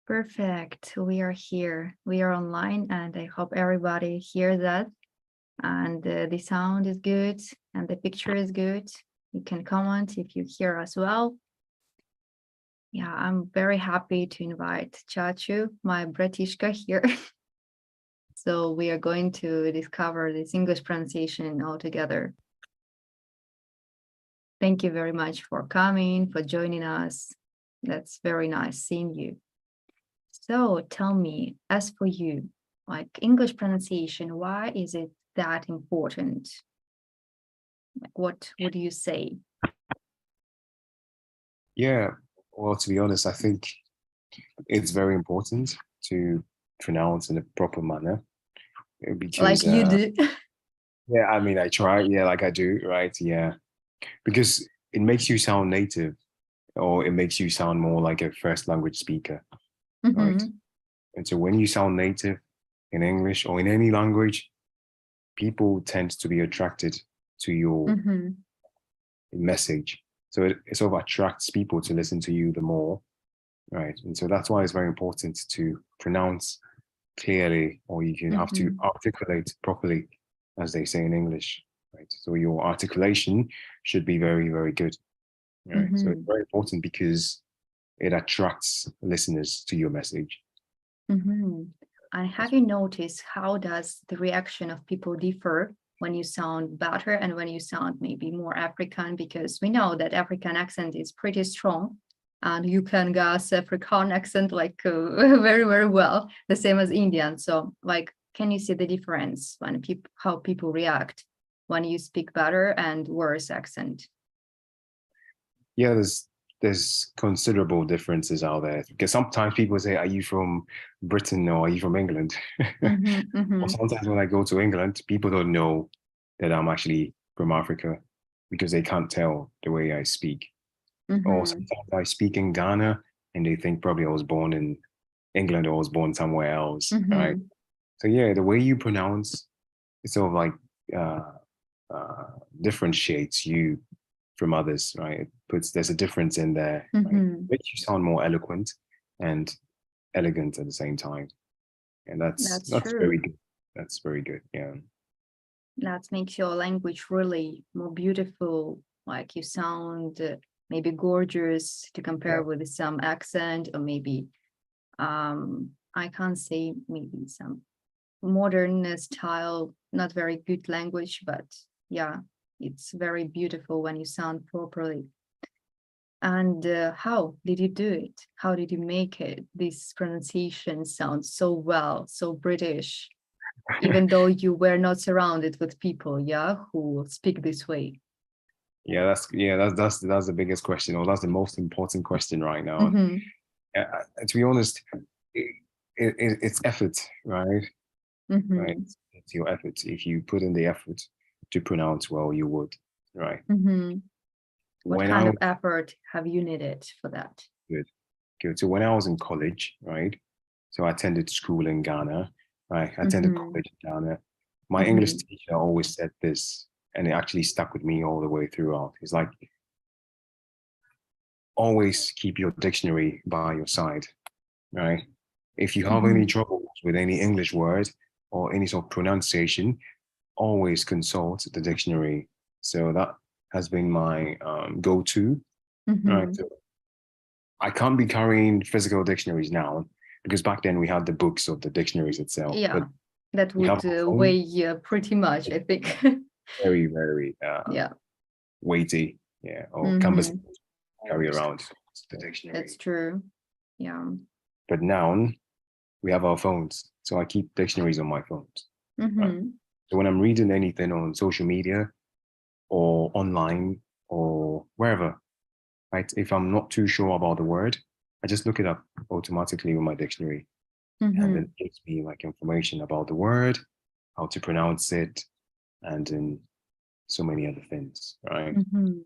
Perfect. We are here. We are online, and I hope everybody hears that. And the sound is good, and the picture is good. You can comment if you hear as well. Yeah, I'm very happy to invite Chachu, my Bratishka, here. So we are going to discover this English pronunciation all together. Thank you very much for coming, for joining us. That's very nice seeing you. So tell me, as for you, like English pronunciation, why is it that important? Like, what would you say? Yeah, well, to be honest, I think it's very important to pronounce in a proper manner because, Like you do? yeah, I mean, I try, yeah, like I do, right? Yeah, because it makes you sound native or it makes you sound more like a first language speaker, right? Mhm, And so when you sound native in English or in any language, people tend to be attracted to your mhm, message. So it sort of attracts people to listen to you the more, right? And so that's why it's very important to pronounce clearly, or you can have to mhm, articulate properly, as they say in English, right? So your articulation should be very, very good, right? So it's mhm, very important because it attracts listeners to your message. mhm. And have you noticed how does the reaction of people differ when you sound better and when you sound maybe more African? Because we know that African accent is pretty strong, and you can guess African accent like very, very well, the same as Indian. So, like, can you see the difference when people how people react when you speak better and worse accent? Yeah, there's considerable differences out there because sometimes people say, "Are you from Britain or are you from England?" Mm-hmm, Or mm-hmm, sometimes when I go to England, people don't know that I'm actually from Africa because they can't tell the way I speak. Or mm-hmm, sometimes I speak in Ghana and they think probably I was born in England or I was born somewhere else, right? mm-hmm, So yeah, the way you pronounce it sort of like uh, uh, differentiates you from others, right? It puts there's a difference in there, right? mm-hmm. Makes you sound more eloquent and elegant at the same time, and That's that's very true. good. That's very good. Yeah. That makes your language really more beautiful. Like you sound maybe gorgeous to compare Yeah. with some accent, or maybe I can't say maybe some modern style, not very good language, but yeah, it's very beautiful when you sound properly. And how did you do it? How did you make it? This pronunciation sounds so well, so British, even though you were not surrounded with people, yeah, who speak this way. That's the biggest question, or that's the most important question right now. Mm-hmm, To be honest, it's effort, right? Right. mm-hmm, It's your effort. If you put in the effort to pronounce well, you would, right? mm-hmm. What When I kind of was effort have you needed for that? good, good. So when I was in college, right? So I attended school in Ghana, right? I attended Mm-hmm, college in Ghana. My English mm-hmm, teacher always said this, and it actually stuck with me all the way throughout. It's like always keep your dictionary by your side, right? If you have any mm-hmm. trouble with any English word or any sort of pronunciation, always consult the dictionary. So that has been my go-to, right? Mm-hmm. So I can't be carrying physical dictionaries now because back then we had the books of the dictionaries itself, but Yeah, that we have would our phone. weigh pretty much, I think. Very, very Yeah. weighty, yeah, or cumbersome Mm-hmm. to carry around the That's dictionary. true. Yeah. But now we have our phones, so I keep dictionaries on my phones. Right? Mm-hmm. So when I'm reading anything on social media or online or wherever, right? If I'm not too sure about the word, I just look it up automatically with my dictionary, and then Mm-hmm. it gives me like information about the word, how to pronounce it, and then so many other things, right? Mm-hmm.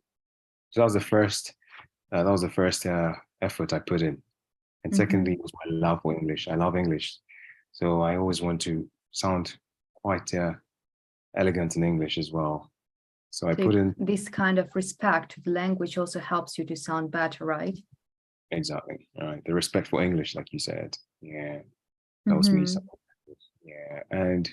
So that was the first effort I put in. And Mm-hmm. secondly, was my love for English. I love English, so I always want to sound quite elegant in English as well. So I So put in this kind of respect to the language also helps you to sound better, right? exactly. All right. The respect for English, like you said. Yeah. That was me. Mhm. Yeah. And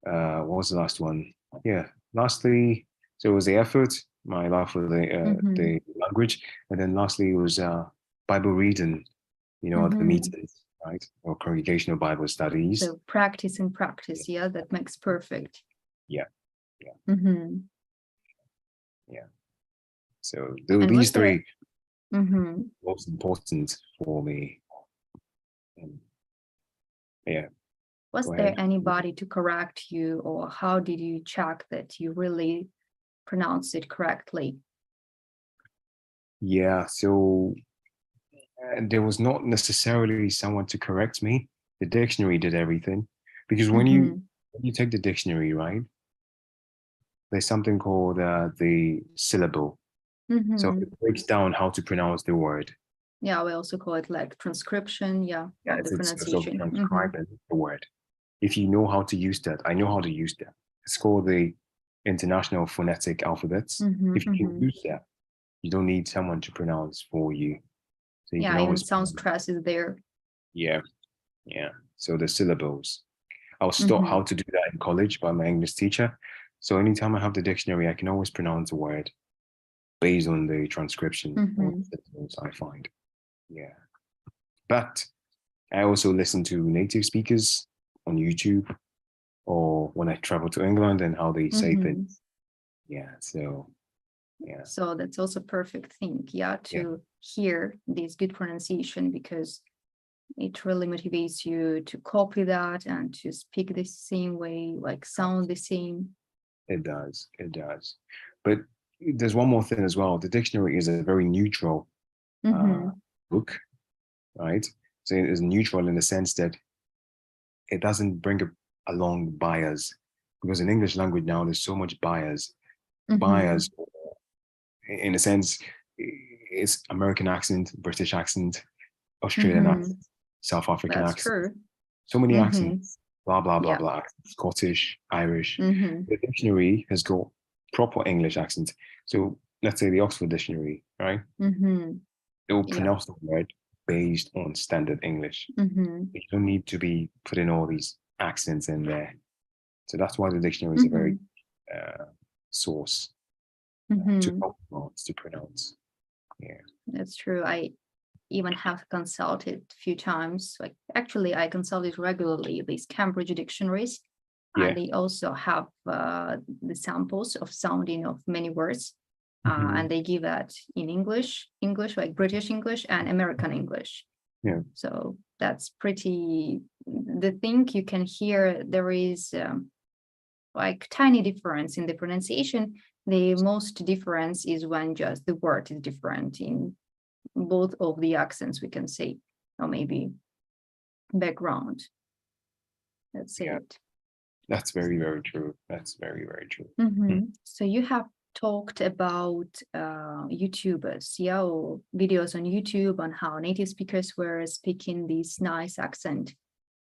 what was the last one? Yeah. Lastly, so it was the effort, my love for Mhm. the language, and then lastly it was Bible reading, at the Mhm. meetings, right? Or congregational Bible studies. So practice and Yeah. practice, yeah, that makes perfect. Yeah. Yeah. Mhm. Yeah. So And these was there three mhm. most important for me. And yeah. Was Go there ahead. anybody to correct you, or how did you check that you really pronounced it correctly? Yeah. So there was not necessarily someone to correct me. The dictionary did everything because Mhm. when you take the dictionary, right, there's something called the syllable. So it Mhm. breaks down how to pronounce the word. Yeah, we also call it like transcription, yeah, Yeah, of the it's sort of pronunciation. Mhm. transcribing the word. If you know how to use that, I know how to use that. It's called the International Phonetic Alphabets. Mhm. If you can Mhm. use that, you don't need someone to pronounce for you. So you can Yeah, even always sound pronounce. stress is there. Yeah, yeah. So the syllables. I was taught how Mhm. to do that in college by my English teacher. So anytime I have the dictionary, I can always pronounce a word based on the transcription or Mhm. the syllables I find. Yeah. But I also listen to native speakers on YouTube or when I travel to England and how they say Mhm. things. Yeah. So yeah. So that's also perfect thing, yeah, Yeah. to hear this good pronunciation, because it really motivates you to copy that and to speak the same way, like sound the same. It does. It does. But there's one more thing as well. The dictionary is a very neutral uh, Mhm. book, right? So it is neutral in the sense that it doesn't bring along bias, because in English language now there's so much bias. Bias, Mhm. in a sense, it's American accent, British accent, Australian accent, Mhm. South African That's accent. true. So many Mhm. accents, blah blah blah Yeah. blah. Scottish, Irish. Mhm. The dictionary has got proper English accent. So let's say the Oxford Dictionary, right? Mhm. It will Yeah. pronounce the word based on standard English. Mhm. You don't need to be putting all these accents in there. So that's why the dictionary is a very Mhm. uh, source to Mhm. help us to pronounce. Yeah. That's true. I even have consulted a few times. Like actually, I consulted regularly these Cambridge dictionaries, and Yeah. they also have the samples of sounding of many words, and Mhm. they give that in English like British English and American English. Yeah. So that's pretty. The thing you can hear there is like tiny difference in the pronunciation. The most difference is when just the word is different in both of the accents, we can say, or maybe background. That's Yeah. it. That's very, very true. That's very, very true. Mm. So you have talked about YouTubers, yeah, or videos on YouTube on how native speakers were speaking this nice accent.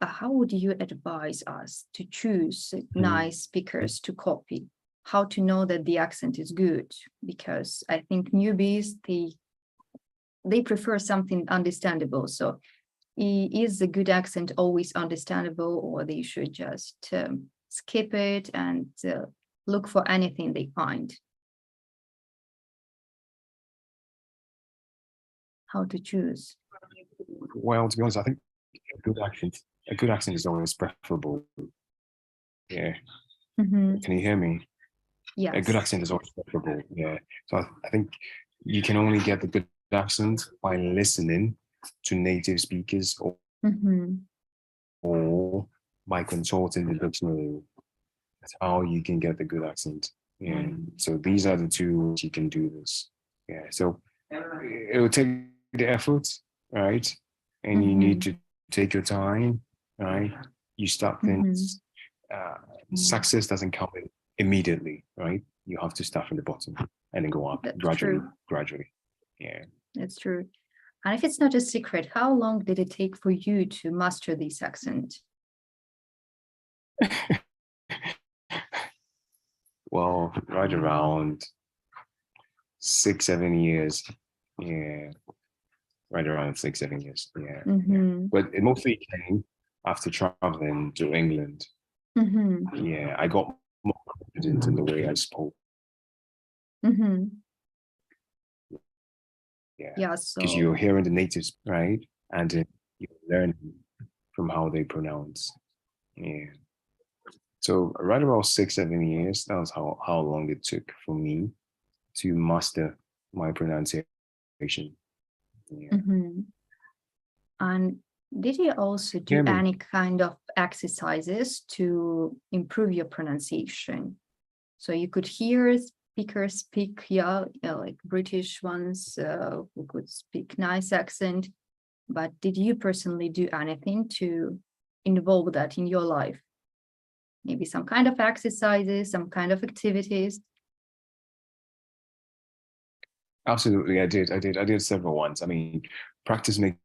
How would you advise us to choose Mm. nice speakers to copy? How to know that the accent is good? Because I think newbies they prefer something understandable. So is the good accent always understandable, or they should just skip it and look for anything they find? How to choose? Well, to be honest, I think a good accent is always preferable. Yeah. Mhm. Can you hear me? A good Yes. accent is always preferable. Yeah. So I think you can only get the good accent by listening to native speakers Mhm. or by consulting the dictionary. That's how you can get the good accent. Yeah. So these are the two ways you can do this. Yeah. So it will take the effort, right? And you need Mhm. to take your time, right? You start Mhm. things. Uh, Success doesn't come in immediately, right? You have to start from the bottom and then go up That's gradually, true. gradually. Yeah. That's true. And if it's not a secret, how long did it take for you to master this accent? Well, right around 6, 7 years. Yeah. right around 6, 7 years. Yeah. Mm-hmm. But it mostly came after traveling to England. Mm-hmm. Yeah, I got more confident in the way I spoke. Mm-hmm. Yeah, Yeah, because you're so hearing the natives, right? And you're learning from how they pronounce. Yeah. So right about 6, 7 years, that was how long it took for me to master my pronunciation. Yeah. mm-hmm. And did you also do Hear me? any kind of exercises to improve your pronunciation? So you could hear speakers speak, yeah, like British ones who could speak nice accent. But did you personally do anything to involve that in your life? Maybe some kind of exercises, some kind of activities? Absolutely, I did several ones. I mean, practice makes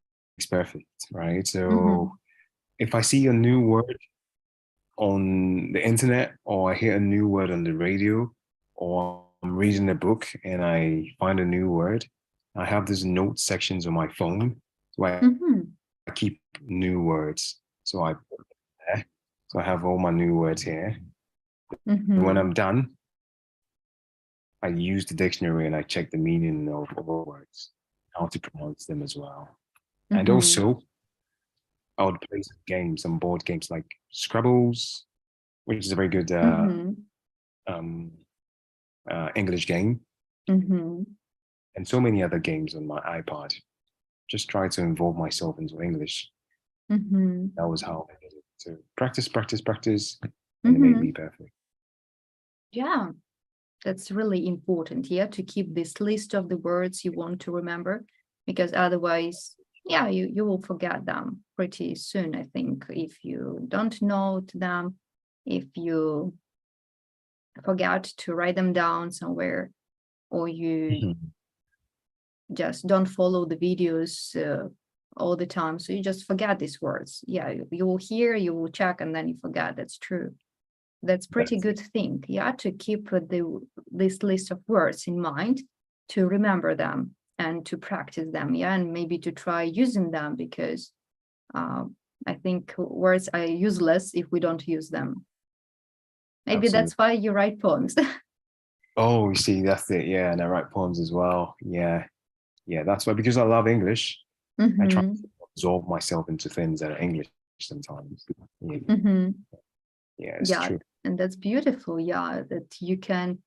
perfect, right? Mm-hmm. So if I see a new word on the internet or I hear a new word on the radio or I'm reading a book and I find a new word, I have these note sections on my phone. So Mm-hmm. I keep new words. So I have all my new words here. And when Mm-hmm. I'm done, I use the dictionary and I check the meaning of all words, how to pronounce them as well. And Mm-hmm. also, I would play some games, some board games like Scrabbles, which is a very good Mm-hmm. um, English game, Mm-hmm. and so many other games on my iPod. Just try to involve myself into English. Mm-hmm. That was how I did it. So practice, practice, practice, and it made Mm-hmm. me perfect. Yeah, that's really important, yeah, to keep this list of the words you want to remember, because otherwise, yeah, you will forget them pretty soon, I think, if you don't note them, if you forget to write them down somewhere, or you Mhm. just don't follow the videos all the time. So you just forget these words. Yeah, you will hear, you will check, and then you forget. That's true. That's pretty That's it. good thing. Yeah, to keep this list of words in mind, to remember them and to practice them. Yeah, and maybe to try using them because uh, I think words are useless if we don't use them. Maybe that's Absolutely. why you write poems. Oh, you see, that's it. Yeah, and I write poems as well. Yeah, yeah. That's why because I love English, I try Mm-hmm. to absorb myself into things that are English sometimes. Yeah, Mm-hmm. yeah, it's Yeah, true. and that's beautiful. Yeah, that you can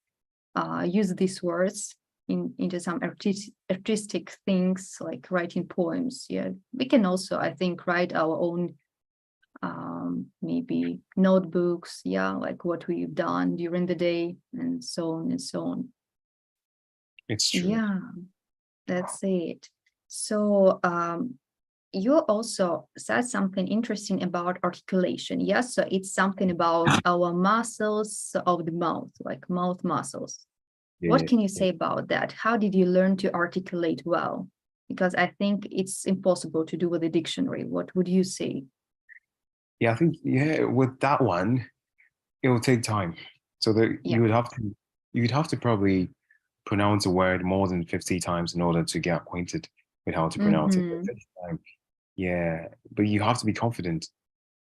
use these words into some artistic things like writing poems. Yeah, we can also, I think, write our own maybe notebooks. Yeah, like what we've done during the day and so on and so on. It's true. Yeah, that's it. So you also said something interesting about articulation. Yes, so it's something about our muscles of the mouth, like mouth muscles. What Yeah, can you yeah. say about that? How did you learn to articulate well? Because I think it's impossible to do with a dictionary. What would you say? Yeah, I think yeah, with that one, it will take time. So that Yeah. you'd have to probably pronounce a word more than 50 times in order to get acquainted with how to pronounce it. It Mm-hmm. takes time. Yeah, but you have to be confident.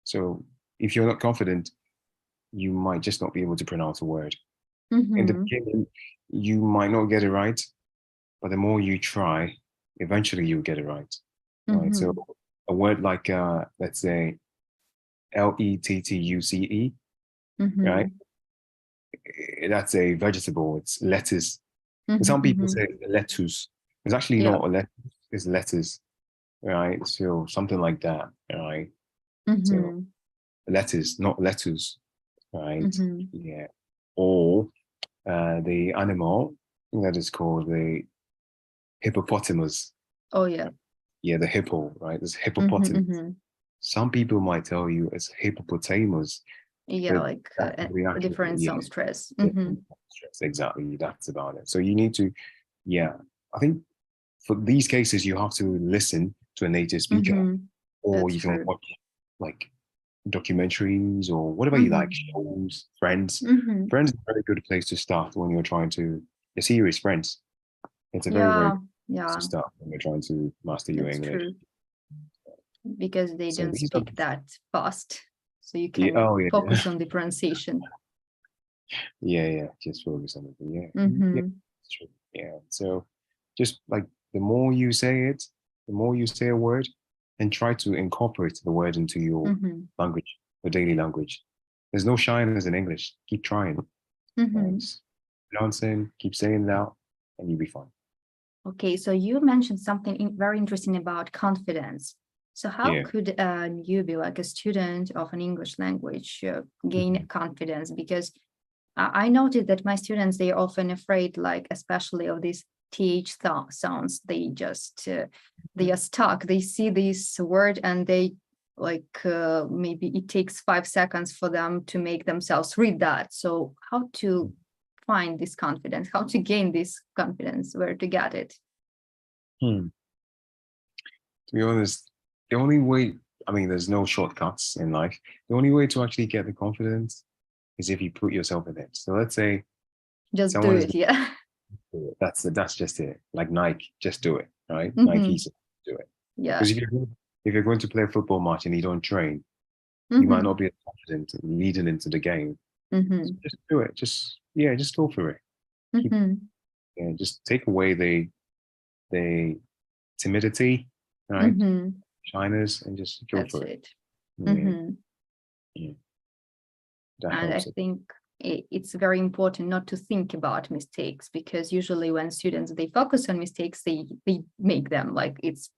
So if you're not confident, you might just not be able to pronounce a word. In the Mm-hmm. beginning, you might not get it right, but the more you try, eventually you'll get it right. Right. So Mm-hmm. a word like let's say lettuce, right? Mm-hmm. That's a vegetable. It's lettuce. Some people Mm-hmm. say lettuce. It's actually Yeah. not a lettuce. It's lettuce, right? So something like that, right? So Mm-hmm. lettuce, not lettuce, right? Mm-hmm. Yeah. Or the animal that is called the hippopotamus. Oh yeah. Yeah, the hippo, right? It's Mm-hmm. hippopotamus. Mm-hmm. Some people might tell you it's hippopotamus, Yeah, but like that's the a actual, different yeah, sound stress. yeah, Mm-hmm. exactly. That's about it. So you need to, yeah, I think for these cases, you have to listen to a native speaker, Mm-hmm. or That's you can true. watch like documentaries or whatever you like, Mm-hmm. shows, Friends. Mm-hmm. Friends is a very good place to start when you're trying to, you're serious friends. It's a very, very Yeah. Yeah, stuff when you're trying to master your that's English. true. Because they So don't these are speak that fast. So you yeah, can oh yeah, focus on the pronunciation. yeah. Just focus on it. Yeah, yeah, Mm-hmm. it's true. Yeah. So just like the more you say it, the more you say a word, and try to incorporate the word into your Mm-hmm. language, your daily language. There's no shyness in English. Keep trying. Mm-hmm. Just pronouncing, keep saying it out, and you'll be fine. Okay, so you mentioned something very interesting about confidence. So how Yeah. could a newbie, like a student of an English language, gain Mhm. confidence? Because I noted that my students, they are often afraid, like especially of these sounds. They are stuck. They see this word and they maybe it takes 5 seconds for them to make themselves read that. So how to find this confidence? How to gain this confidence? Where to get it? Hmm. To be honest, the only way, I mean, there's no shortcuts in life. The only way to actually get the confidence is if you put yourself in it. So let's say Just do someone is it. Yeah. that's just it. Like Nike, just do it, right? Hmm. Nike said do it. Yeah. Because if you're going to play a football match and you don't train, you might Hmm. not be as confident leading into the game. So Hmm. just do it. Just go for it. Keep Hmm. yeah, just take away the timidity, right? Hmm. Shyness, and just go That's for it. it. Yeah, Hmm. yeah, that And I helps it. think it's very important not to think about mistakes, because usually when students they focus on mistakes, they make them, it's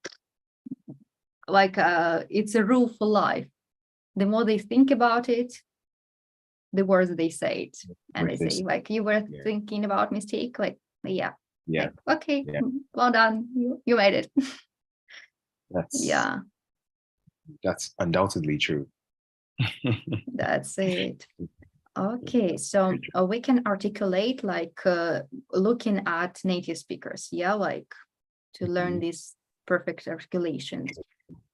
a rule for life. The more they think about it, the worse they say it. And they With say, this, like, you were yeah, thinking about mistake, like, yeah, yeah, like, okay, yeah. well done, you made it. That's Yeah, that's undoubtedly true. that's it. Okay, so we can articulate looking at native speakers, yeah, like to learn Mhm. these perfect articulations.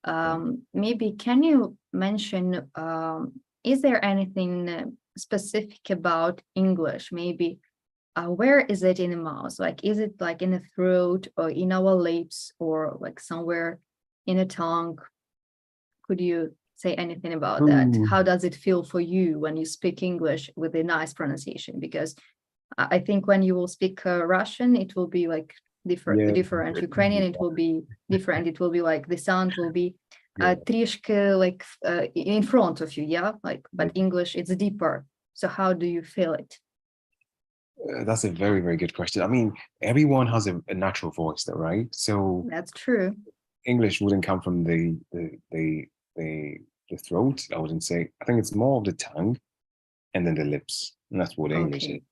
Yeah. Maybe can you mention, is there anything specific about English? Maybe where is it in the mouth? Like, is it like in the throat or in our lips or like somewhere in the tongue? Could you say anything about that? Ooh, How does it feel for you when you speak English with a nice pronunciation? Because I think when you will speak Russian, it will be like yeah, different. Ukrainian, it will be different. It will be like the sound will be yeah. трішки like in front of you, yeah. Like, but Yeah. English, it's deeper. So how do you feel it? That's a very, very good question. I mean, everyone has a natural voice, though, right? So That's true. English wouldn't come from the throat. I wouldn't say. I think it's more of the tongue and then the lips, and that's what English is. Okay.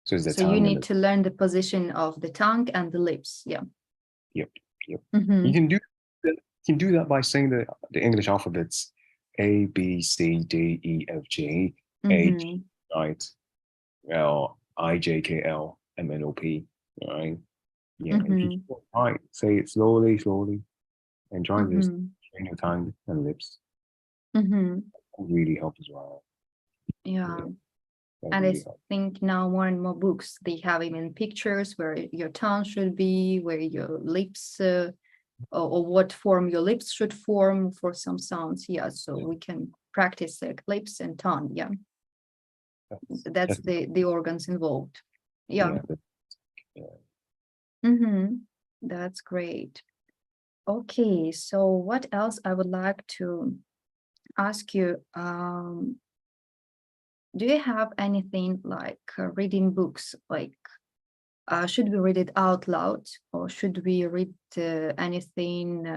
So it's the So you tongue and need the to learn the position of the tongue and the lips. Yeah. yep, yep. You Mm-hmm. can do that. You can do that by saying the English alphabets: A, B, C, D, E, F, G, H, Mm-hmm. right? L, I, J, K, L, M, N, O, P, right? Yeah, if you Mm-hmm. keep it right, say it slowly, slowly, and try to Mm-hmm. train your tongue and lips. Mm-hmm. Will really help as well. Yeah. Yeah, that And I really helps. think now more and more books, they have even pictures where your tongue should be, where your lips, or what form your lips should form for some sounds. Yeah, so Yeah, we can practice like lips and tongue. Yeah, that's that's the organs involved. Yeah. yeah, yeah. Mm-hmm. That's great. Okay, so what else I would like to ask you? Do you have anything like reading books? Like, should we read it out loud, or should we read anything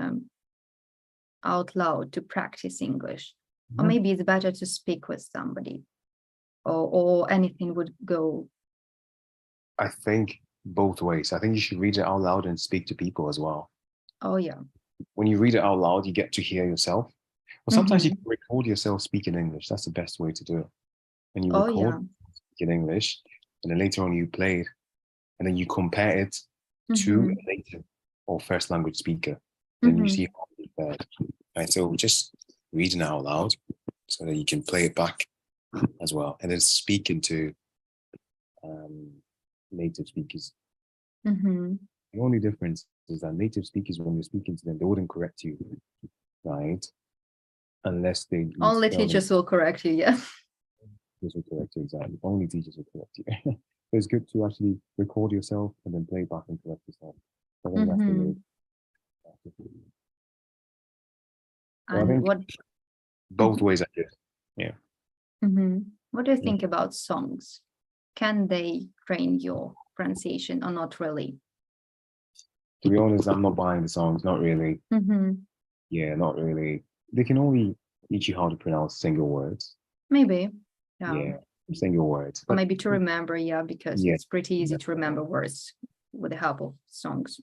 out loud to practice English? Or Mhm. maybe it's better to speak with somebody, or anything would go. I think both ways. I think you should read it out loud and speak to people as well. Oh, yeah. When you read it out loud, you get to hear yourself. Or sometimes you Mm-hmm. can record yourself speaking English. That's the best way to do it. And you Oh, record yeah. speaking English, and then later on you play it, and then you compare it to Mm-hmm. a native or first language speaker. Then you Mm-hmm. see how it fared. Right. So just reading it out loud so that you can play it back as well. And then speaking to um, native speakers. Mm-hmm. The only difference is that native speakers, when you're speaking to them, they wouldn't correct you, right? Unless they you Only tell them teachers will correct you. Yeah. this will correct you exactly. Only teachers will correct you. So it's good to actually record yourself and then play back and correct yourself. I think that's the way. Mhm. So I And think what both ways are good. Yeah. what do you Yeah. think about songs? Can they train your pronunciation or not really? To be honest, I'm not buying the songs. Not really. Yeah, not really. They can only teach you how to pronounce single words. Maybe. Yeah. Yeah, single words. Or But maybe to remember, yeah, because yeah, it's pretty easy that's to remember right. words with the help of songs.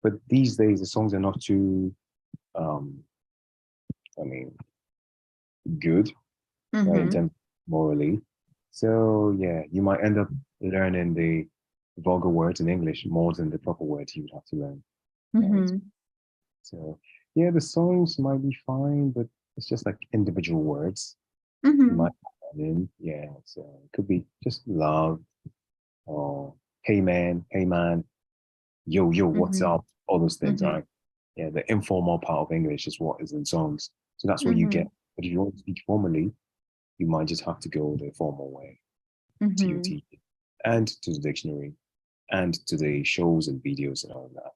But these days the songs are not too um I mean good, right, in terms morally. So yeah, you might end up learning the vulgar words in English more than the proper words you would have to learn. Right. So yeah, the songs might be fine, but it's just like individual words. You might add in, yeah. So it could be just love or hey man, yo, what's up? All those things, right? Yeah, the informal part of English is what is in songs. So that's what you get. But if you want to speak formally, you might just have to go the formal way to your teacher and to the dictionary and to the shows and videos and all that.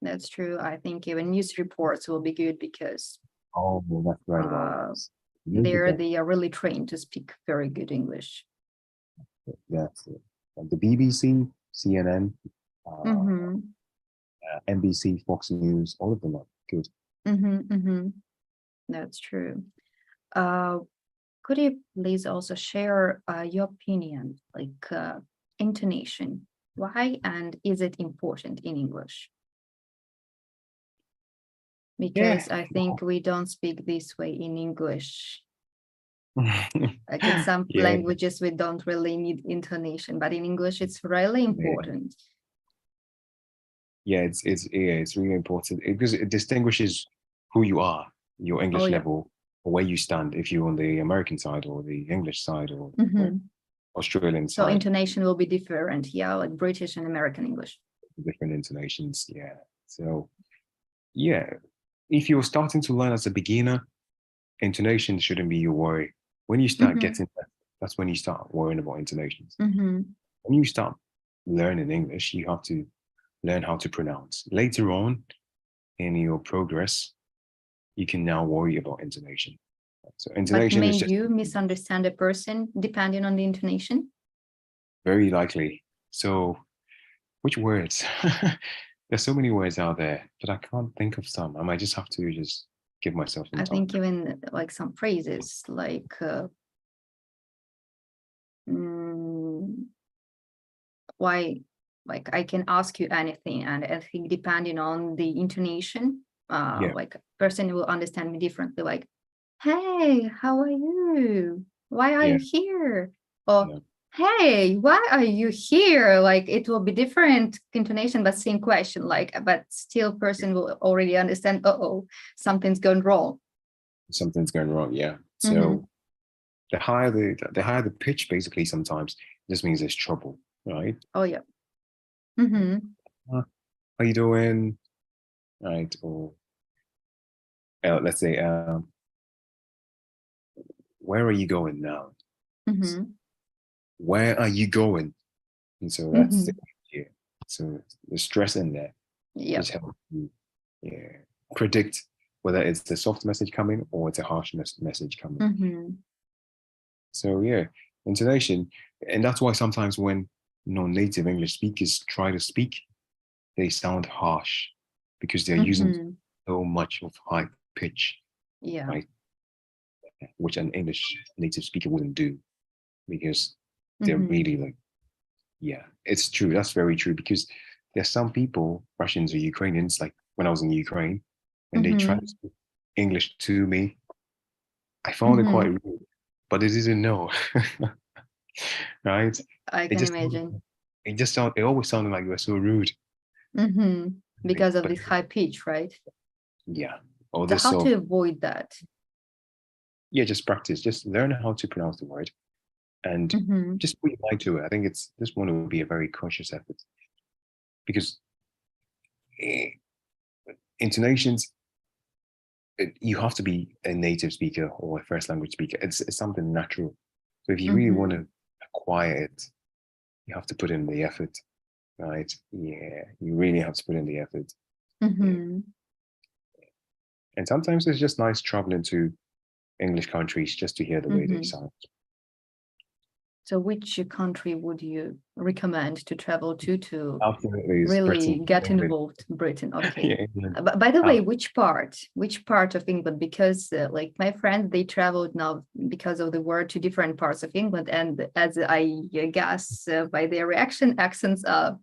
That's true. I think even news reports will be good because Oh, well, that's right about they are really trained to speak very good English. That's it. The BBC, CNN, NBC, Fox News, all of them are good. That's true. Could you please also share your opinion, like intonation? Why and is it important in English? Because I think we don't speak this way in English. Like in some languages, we don't really need intonation, but in English, it's really important. Yeah, it's really important because it distinguishes who you are, your English level, or where you stand, if you're on the American side or the English side or Australian side. So intonation will be different, yeah, like British and American English. Different intonations, yeah. So, yeah, if you're starting to learn as a beginner, intonation shouldn't be your worry. When you start getting that, that's when you start worrying about intonations. When you start learning English, you have to learn how to pronounce. Later on in your progress, you can now worry about intonation. So intonation is just you misunderstand a person depending on the intonation? Very likely. So which words? There's so many words out there, but I can't think of some. I might just have to just give myself some time. I think even like some phrases like why, like I can ask you anything, and I think depending on the intonation, like a person will understand me differently. Like, hey, how are you? Why are you here? Or hey, why are you here? Like it will be different intonation, but same question. Like, but still, person will already understand. Oh, something's going wrong. Something's going wrong. Yeah. So the higher the pitch, basically, sometimes this means there's trouble, right? Oh yeah. How you doing? Right. Or let's say, where are you going now? Where are you going? And so that's yeah. So the stress in there just helps you predict whether it's the soft message coming or it's a harsh message coming. So yeah, intonation, and that's why sometimes when non-native English speakers try to speak, they sound harsh because they're using so much of high pitch, right? Which an English native speaker wouldn't do because they're really like, yeah, it's true. That's very true because there's some people, Russians or Ukrainians, like when I was in Ukraine, when they tried to speak English to me, I found it quite rude, but they didn't know, right? I can imagine. It always sounded like you were so rude. Because of this high pitch, right? Yeah. So how to avoid that? Yeah, just practice. Just learn how to pronounce the word. and Mhm. just put your mind to it. I think this one will be a very conscious effort because eh, intonations, you have to be a native speaker or a first language speaker. It's something natural. So if you really want Mhm. to acquire it, you have to put in the effort, right? Yeah, you really have to put in the effort. Yeah. Mhm. And sometimes it's just nice traveling to English countries just to hear the way they Mhm. sound. So which country would you recommend to travel to Absolutely, it's really Britain, get England. involved in Britain? Okay. Yeah, England. But by the way, Ab- which part of England? Because like my friends, they traveled now because of the war to different parts of England, and as I guess by their reaction, accents are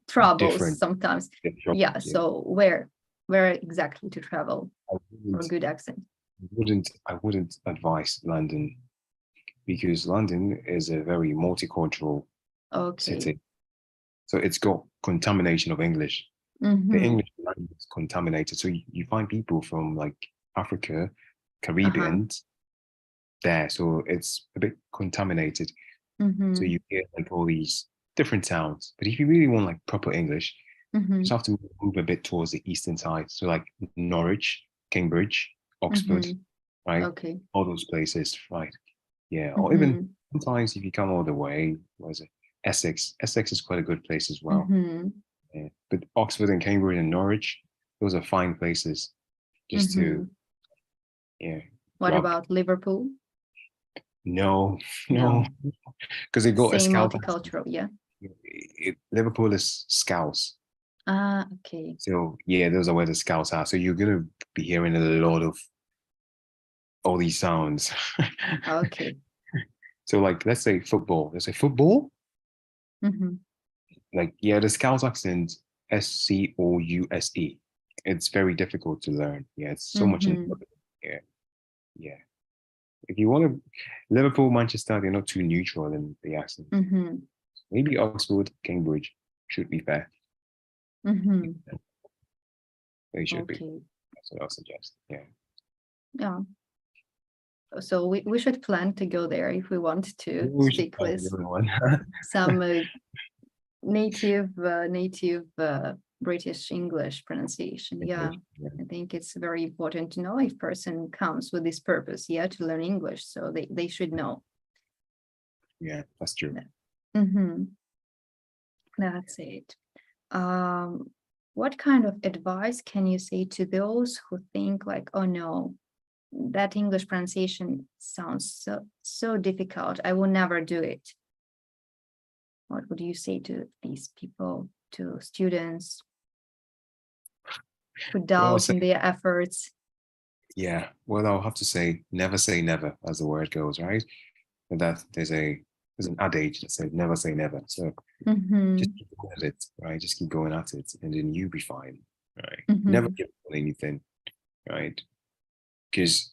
troubles different. sometimes. Different. Yeah. Yeah. So where exactly to travel I for a wouldn't, good accent? I wouldn't advise London because London is a very multicultural Okay. city. So it's got contamination of English. The Mm-hmm. English language is contaminated. So you find people from like Africa, Uh-huh. Caribbean there. So it's a bit contaminated. So Mm-hmm. you get like all these different sounds. But if you really want like proper English, you Mm-hmm. just have to move a bit towards the eastern side. So like Norwich, Cambridge, Oxford, Mm-hmm. right? Okay. All those places, right? Yeah. Or even Mm-hmm. sometimes if you come all the way, what is it? Essex. Essex is quite a good place as well. Mm-hmm. Yeah. But Oxford and Cambridge and Norwich, those are fine places just Mm-hmm. to, yeah, What grab. about Liverpool? No, no, No. because they got a Same Scouse accent. multicultural, yeah. Liverpool is Scouse. Ah, okay. So yeah, those are where the Scouts are. So you're gonna be hearing a lot of all these sounds. Okay. So like let's say football. Let's say football. Mm-hmm. Like yeah, the Scouse accent, Scouse. It's very difficult to learn. Yeah, it's so much in Mm-hmm. yeah, yeah. If you want to Liverpool, Manchester, they're not too neutral in the accent. Mm-hmm. Maybe Oxford, Cambridge should be fair. Mm-hmm. They should be. Okay. That's what I'll suggest. Yeah. Yeah. So we should plan to go there if we want to We should speak find with another one. some native British English pronunciation. Yeah, Yeah, I think it's very important to know if person comes with this purpose, yeah, to learn English. So they should know. yeah, that's true. Mm-hmm. That's it. Um, what kind of advice can you say to those who think like, oh no, that English pronunciation sounds so difficult. I will never do it. What would you say to these people, to students who Well, I'll doubt say, in their efforts? yeah. Well, I'll have to say never, as the word goes, right? And that there's an adage that says never say never. So Mm-hmm. just keep going at it, right? Just keep going at it, and then you'll be fine, right? Never Mm-hmm. give up on anything, right? Because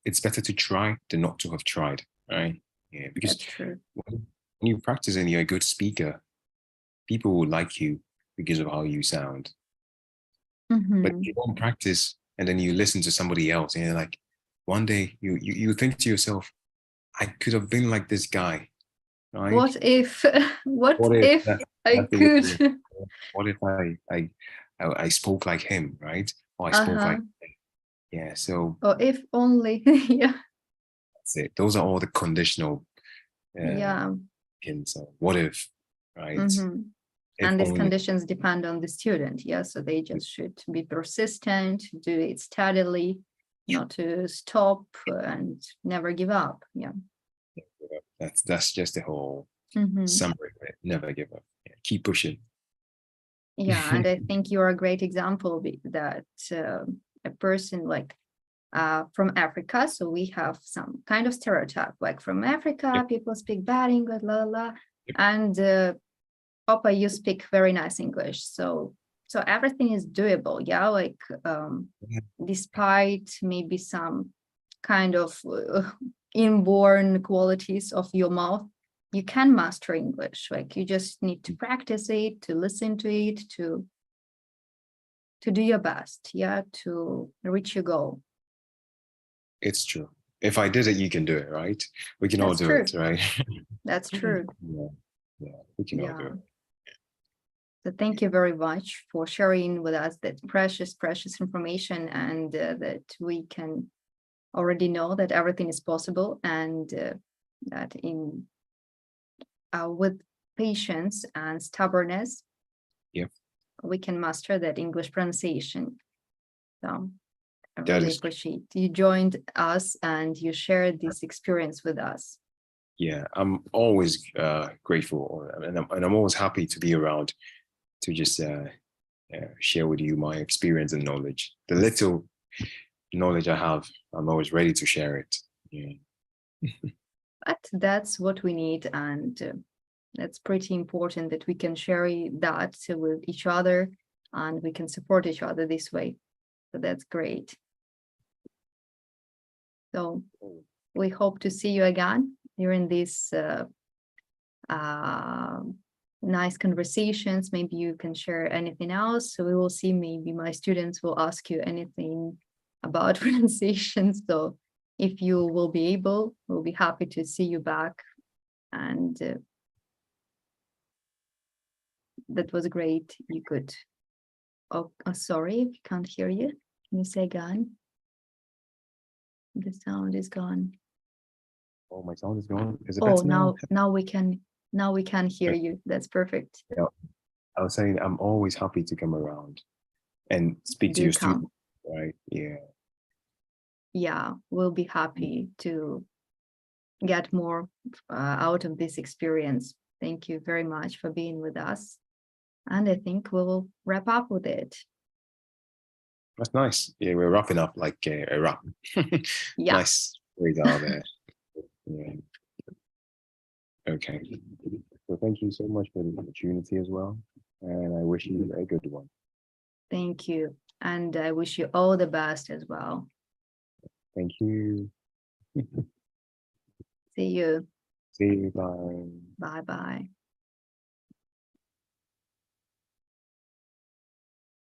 it's better to try than not to have tried, right? Yeah, because That's true. when you practice and you're a good speaker, people will like you because of how you sound. But if Mm-hmm. you don't practice and then you listen to somebody else, and you're like, one day you think to yourself, I could have been like this guy, right? What if, what What if if I that's the way could? to what if I spoke like him, right? Or I spoke Uh-huh. like yeah, so Or if only, yeah, that's it. Those are all the conditional uh yeah. pins. So what if, right? Mm-hmm. If And these only conditions depend on the student, yeah. So they just should be persistent, do it steadily, not to stop and never give up. Yeah. that's just the whole Mm-hmm. summary of it. Never give up. Yeah, keep pushing. Yeah, and I think you're a great example that a person like from Africa. So we have some kind of stereotype, like from Yep, Africa, people speak bad English, la la la, yep. and Papa, you speak very nice English. So everything is doable. Yeah, like Yeah, despite maybe some kind of inborn qualities of your mouth, you can master English. Like you just need to practice it, to listen to it, to do your best, yeah, to reach your goal. it's true. if I did it, you can do it, right? We can all That's do true. it, right? That's true. Yeah, we can all do Yeah. it. So thank you very much for sharing with us that precious, precious information, and that we can already know that everything is possible, and that in with patience and stubbornness, Yep. we can master that English pronunciation. So I That really is, appreciate you joined us and you shared this experience with us. yeah, I'm always grateful, and I'm always happy to be around to just share with you my experience and knowledge. The little knowledge I have, I'm always ready to share it. Yeah. But that's what we need, and that's pretty important that we can share that with each other, and we can support each other this way. So that's great. So we hope to see you again during these nice conversations. Maybe you can share anything else. So we will see. Maybe my students will ask you anything about pronunciation. So if you will be able, we'll be happy to see you back. And that was great. You could. Oh, sorry, if I can't hear you. Can you say again? The sound is gone. Oh, my sound is gone. Is it Oh, better now? now we can hear you. That's perfect. Yeah. I was saying I'm always happy to come around and speak to Do your come. students, right? Yeah. Yeah, we'll be happy to get more out of this experience. Thank you very much for being with us. And I think we'll wrap up with it. That's nice. Yeah, we're wrapping up like a wrap. Yeah. Nice words out there. Yeah. Okay. So thank you so much for the opportunity as well. And I wish you a good one. Thank you. And I wish you all the best as well. Thank you. See you. See you. Bye. Bye bye.